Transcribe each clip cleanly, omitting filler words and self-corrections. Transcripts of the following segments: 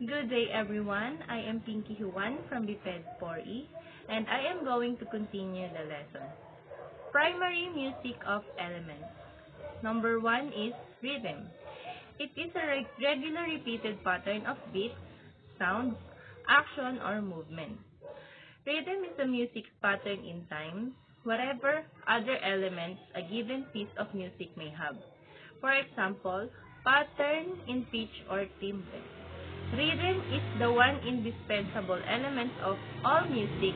Good day everyone. I am Pinky Huan from BPED 4E and I am going to continue the lesson. Primary music of elements. Number 1 is rhythm. It is a regular repeated pattern of beats, sounds, action, or movement. Rhythm is a music pattern in time, whatever other elements a given piece of music may have. For example, pattern in pitch or timbre. Rhythm is the one indispensable element of all music.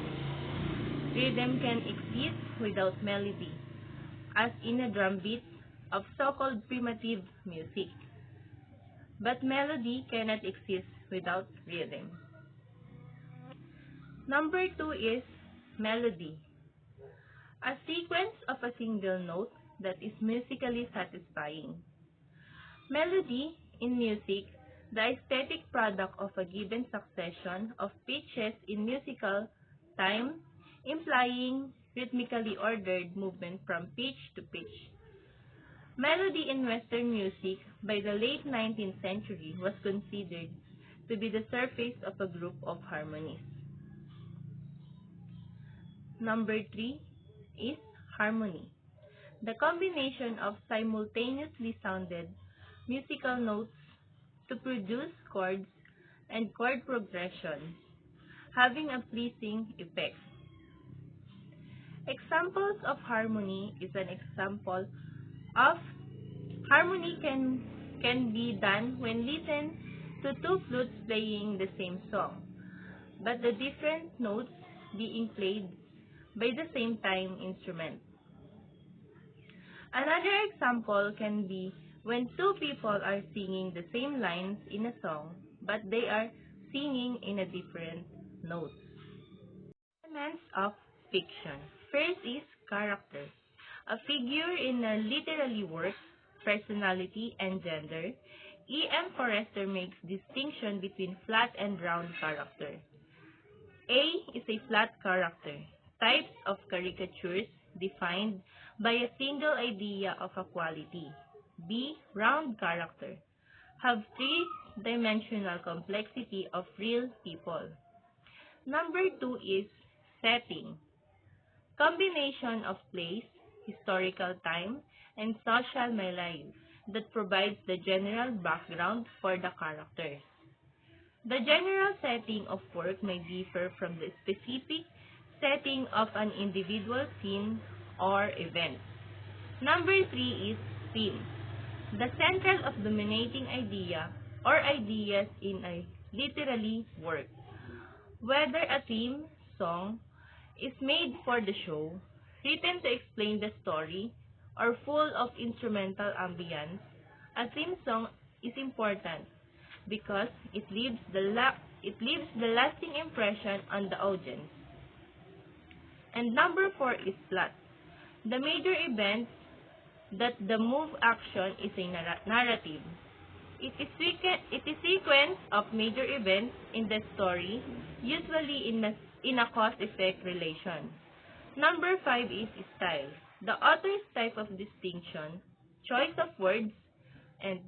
Rhythm can exist without melody, as in a drum beat of so-called primitive music. But melody cannot exist without rhythm. Number 2 is melody. A sequence of a single note that is musically satisfying. Melody, in music, the aesthetic product of a given succession of pitches in musical time, implying rhythmically ordered movement from pitch to pitch. Melody in Western music by the late 19th century was considered to be the surface of a group of harmonies. Number 3 is harmony. The combination of simultaneously sounded musical notes to produce chords and chord progressions, having a pleasing effect. Examples of harmony is an example of harmony can be done when listened to two flutes playing the same song, but the different notes being played by the same time instrument. Another example can be when two people are singing the same lines in a song, but they are singing in a different notes. Elements of fiction. First is character. A figure in a literary work, personality, and gender. E.M. Forrester makes distinction between flat and round character. A is a flat character. Types of caricatures defined by a single idea of a quality. B. Round character. Have three-dimensional complexity of real people. Number 2 is setting. Combination of place, historical time, and social milieu that provides the general background for the characters. The general setting of work may differ from the specific setting of an individual scene or event. Number 3 is theme. The central of dominating idea or ideas in a literary work. Whether a theme song is made for the show, written to explain the story, or full of instrumental ambience, a theme song is important because it leaves the lasting impression on the audience. And number 4 is plot. The major events that the move action is a narrative. It is sequence of major events in the story, usually in a cause-effect relation. Number 5 is style. The author's type of distinction, choice of words, and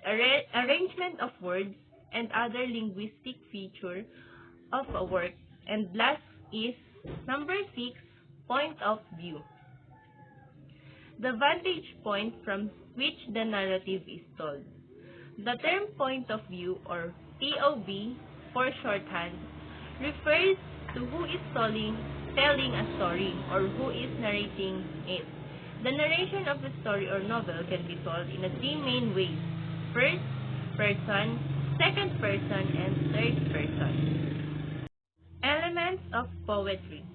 arrangement of words, and other linguistic feature of a work. And last is number 6, point of view. The vantage point from which the narrative is told. The term point of view or POV for shorthand refers to who is telling a story or who is narrating it. The narration of the story or novel can be told in three main ways: first person, second person, and third person. Elements of poetry.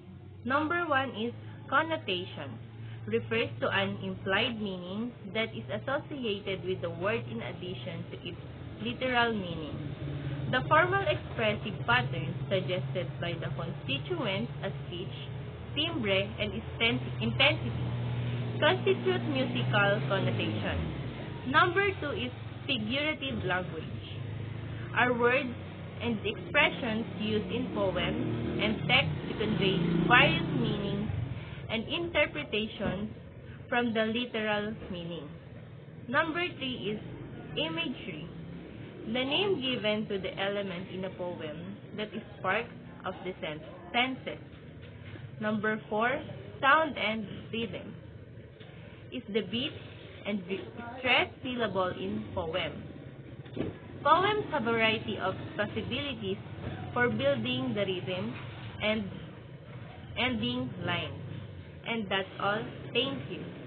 Number 1 is connotation. Refers to an implied meaning that is associated with the word in addition to its literal meaning. The formal expressive patterns suggested by the constituents as pitch, timbre, and intensity constitute musical connotation. Number 2 is figurative language. Are words and expressions used in poems and text to convey various meanings and interpretations from the literal meaning. Number 3 is imagery. The name given to the element in a poem that is part of the senses. Number 4, sound and rhythm, is the beat and stress syllable in poem. Poems have a variety of possibilities for building the rhythm and ending lines. And that's all. Thank you.